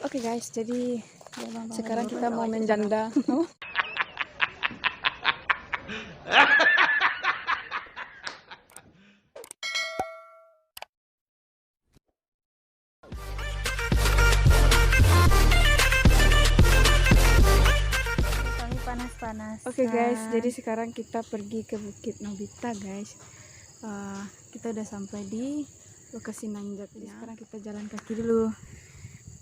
Oke guys, jadi sekarang kita mau main janda. Oh? Panas-panas. Oke guys, jadi sekarang kita pergi ke Bukit Nobita guys. Kita udah sampai di lokasi nanjak. Jadi sekarang kita jalan kaki dulu.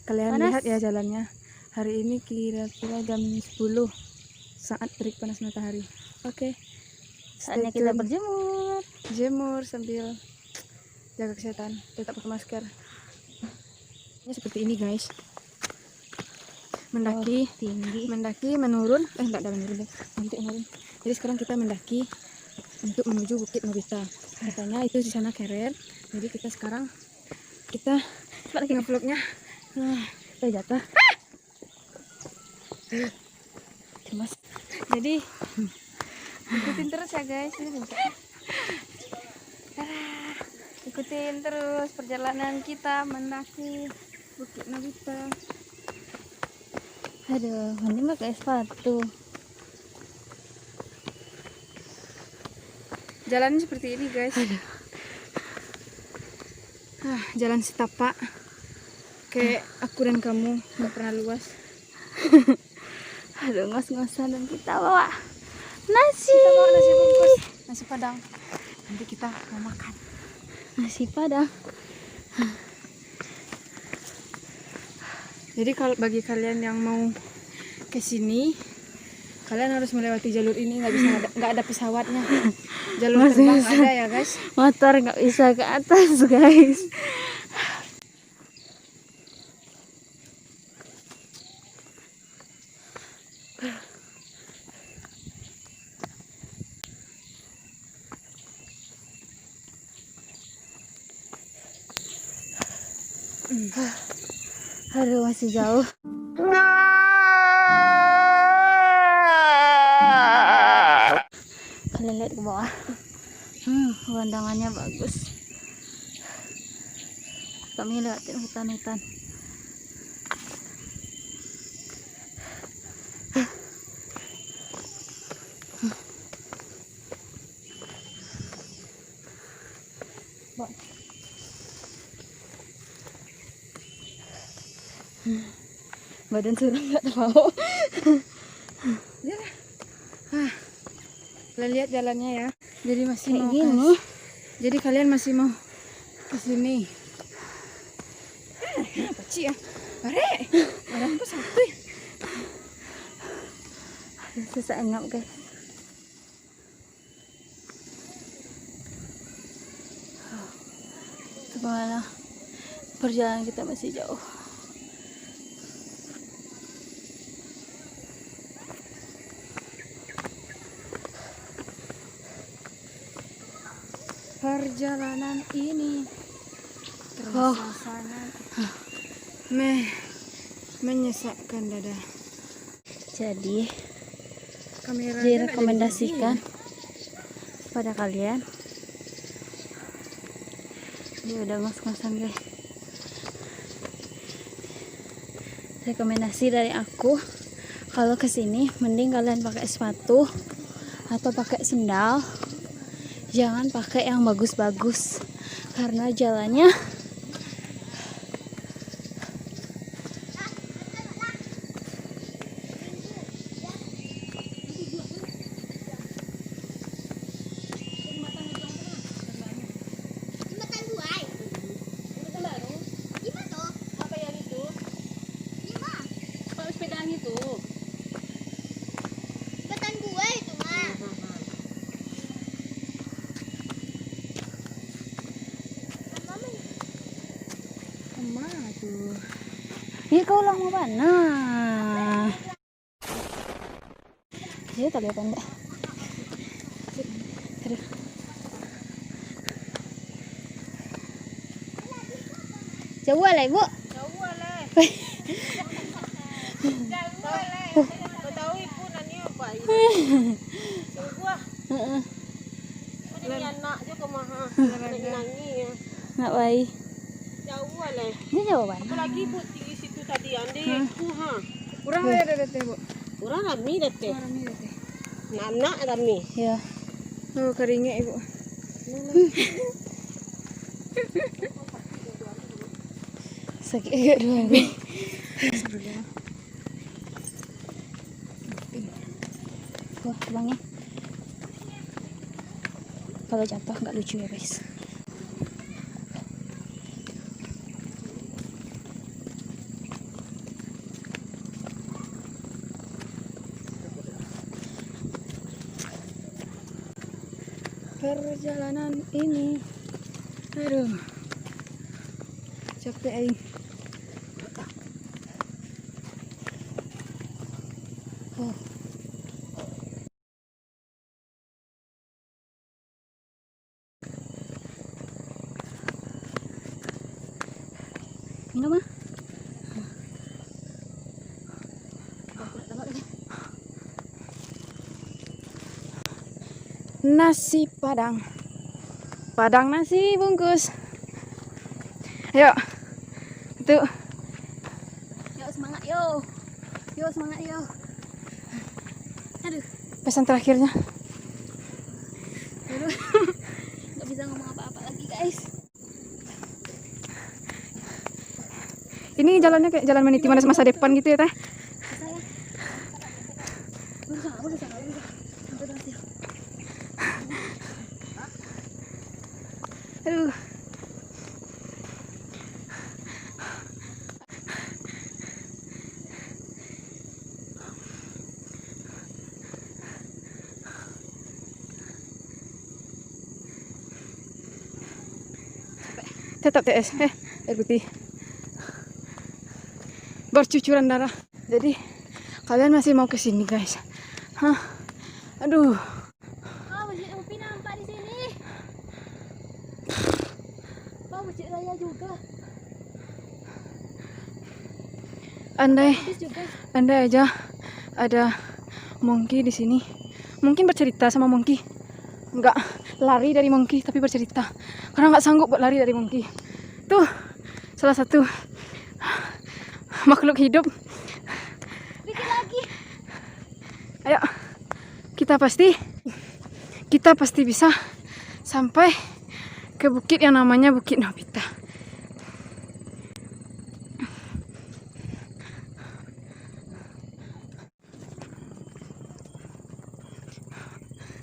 Kalian lihat ya jalannya. Hari ini kira-kira jam 10 saat terik panas matahari. Oke. Saatnya kita berjemur. Jemur sambil jaga kesehatan, tetap pakai masker. Ini seperti ini guys. Mendaki Tinggi. mendaki menurun enggak ada menurun deh. Jadi sekarang kita mendaki untuk menuju Bukit Nobita. Katanya itu di sana keren. Jadi kita sekarang ngevlognya jatuh. Cemas. Jadi ikutin terus ya guys. Ikutin terus perjalanan kita mendaki Bukit Nobita. Aduh, mending pakai sepatu. Jalannya seperti ini guys. Jalan setapak. Kayak aku dan kamu nggak pernah luas. Aduh, ngos-ngosan, dan kita bawa nasi. Kita bawa nasi bungkus, nasi padang. Nanti kita mau makan Nasi padang. Jadi kalau bagi kalian yang mau ke sini, kalian harus melewati jalur ini. Nggak ada pesawatnya. Jalur terbang ada ya guys. Motor nggak bisa ke atas guys. Aduh, masih jauh. Kalian lihat ke bawah. Pemandangannya bagus. Kami lewatin hutan-hutan. Badan suram nggak tahu. Kalian lihat jalannya ya. Jadi masih Kayak mau gini. Jadi kalian masih mau ke sini. Apa sih ya? Bare. Barangku satu ya. Susah enak guys. Gimana? Perjalanan kita masih jauh. Perjalanan ini terasa sangat menyesakkan dada. Jadi Kameranya direkomendasikan pada kalian. Dia udah ngos-ngosan guys. Rekomendasi dari aku, kalau kesini mending kalian pakai sepatu atau pakai sendal. Jangan pakai yang bagus-bagus karena jalannya tuh. ya kau lang mau mana? Dia tak lihat enggak? Jauh lah ibu. Jauh lah. Tahu ibu nani apa ini? Sungguh. Ini anak juga mah. Nangis ya. Nggak baik. Jauh lah. Dia jauh mana? Apalagi ibu di situ tadi andi kuha. Kurang ada teh, Bu. Kurang rami dete. Kurang ini teh. Nana rami. Ya. Oh, keringnya Ibu. Sakit agak dua nih. Wah, bangnya. Kalau jatuh nggak lucu ya guys. Perjalanan ini, aduh, capek aing. Oh. Minum ah. Nasi Padang, Padang nasi bungkus. Ayo, itu Yo semangat yo. Yo semangat yo. Aduh, pesan terakhirnya. nggak bisa ngomong apa-apa lagi guys. Ini jalannya kayak jalan meniti mana masa depan gitu ya teh. Berusaha. Sampai berhasil. Aduh. Tetap TS, air putih. Bercucuran darah. Jadi kalian masih mau ke sini guys? Hah? Aduh. Oh, Masjid Upi nampak di sini. Oh, Masjid Raya juga. Andai Bagus juga. aja ada monkey di sini. Mungkin bercerita sama monkey. Enggak lari dari monkey tapi bercerita. Karena nggak sanggup buat lari dari monkey. Tuh salah satu makhluk hidup. Bikin lagi. Ayo, kita pasti bisa sampai ke bukit yang namanya Bukit Nobita.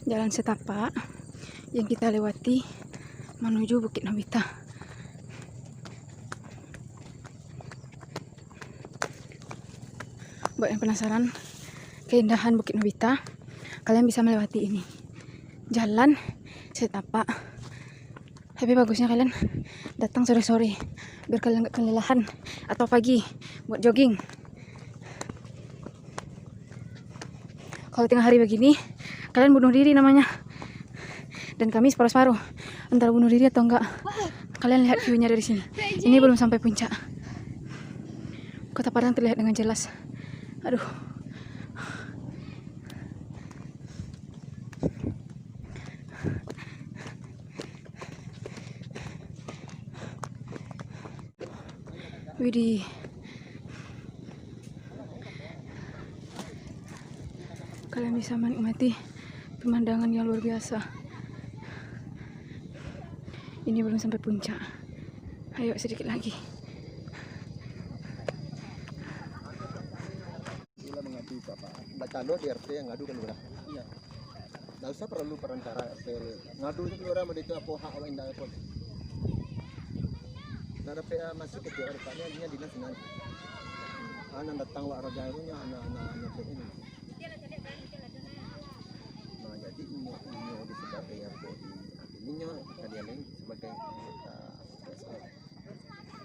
Jalan setapak yang kita lewati menuju Bukit Nobita. Buat yang penasaran keindahan Bukit Nobita, kalian bisa melewati ini. Jalan setapak. Tapi bagusnya kalian datang sore-sore biar kalian nggak kelelahan, atau pagi buat jogging. Kalau tengah hari begini, kalian bunuh diri namanya. Dan kami separuh-separuh antara bunuh diri atau enggak. Kalian lihat view-nya dari sini. Ini belum sampai puncak. Kota Padang terlihat dengan jelas. Aduh. Widih. Kalian bisa menikmati pemandangan yang luar biasa. Ini belum sampai puncak. Ayo sedikit lagi. Bila mengadu Bapak, kalau di RT yang ngadu kan lurah. Iya. Nggak usah perlu perantara RT. Ngadu itu lurah menditu apa hak awak indah pun. Nara PA masuk ke RT-nya dia dinas nanti. Anak datang wak ragarunya anak-anak ini. Nah, jadi ini di sebagai RT ini kalian sebagai anggota PSL.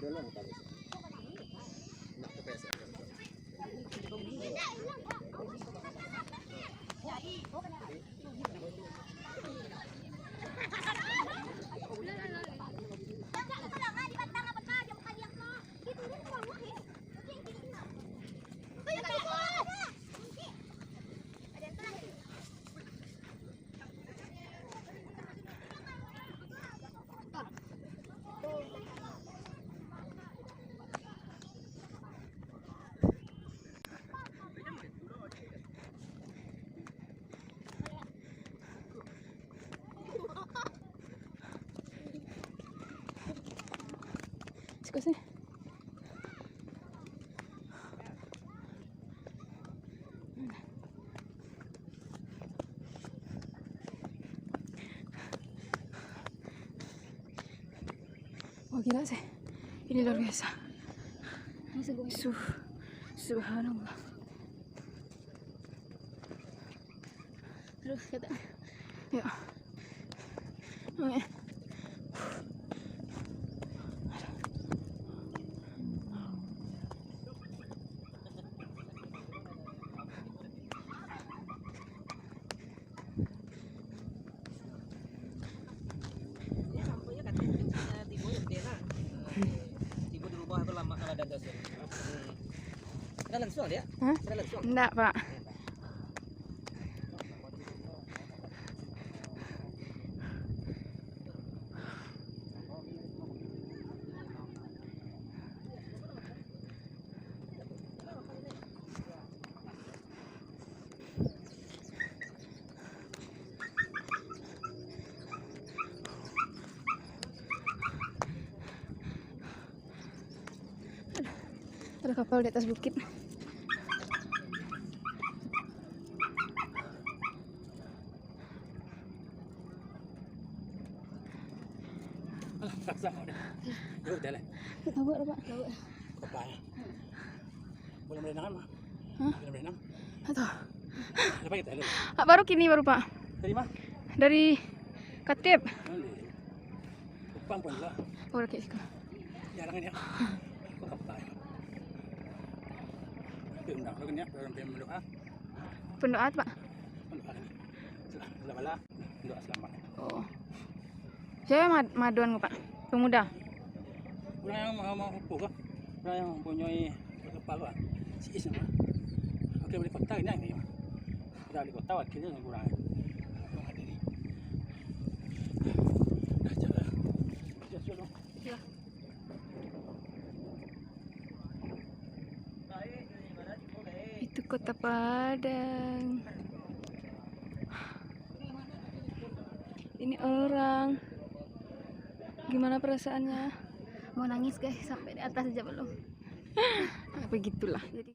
Dalam kali. Nak ke PSL. kok sih. Oh gila sih, ini luar biasa. Subhanallah. Terus kita Ya. Oke. Tiba dirubah itu lama kalau ada dasar. Kita langsung ya? Hah? Kita langsung. Enggak, Pak. Ada kapal di atas bukit. Udah lah. Tahu ada, Pak? Kepala. Boleh berenang mah? Hah? Boleh berenang? Atau Apa kita lihat? baru kini baru, Pak. Dari mana? Dari Katib. Kupang pun lah. Oh, udah kayak gitu. Jarang ini ya. Kok kapal? Diundang kan ya, dalam mendoa. Pendoa, Pak. Mendoa ini. Sudah bala. Mendoa selamat. Oh. Saya maduan, Pak. Pemuda. Orang yang mau pukul, orang yang mempunyai kepala, si Is nama. Oke boleh kota ini. Kita di kota wakilnya yang kurang. Dah jalan. Jalan. Ya. Itu Kota Padang. Ini orang. Gimana perasaannya? mau nangis guys, sampai di atas aja belum. Begitulah. Jadi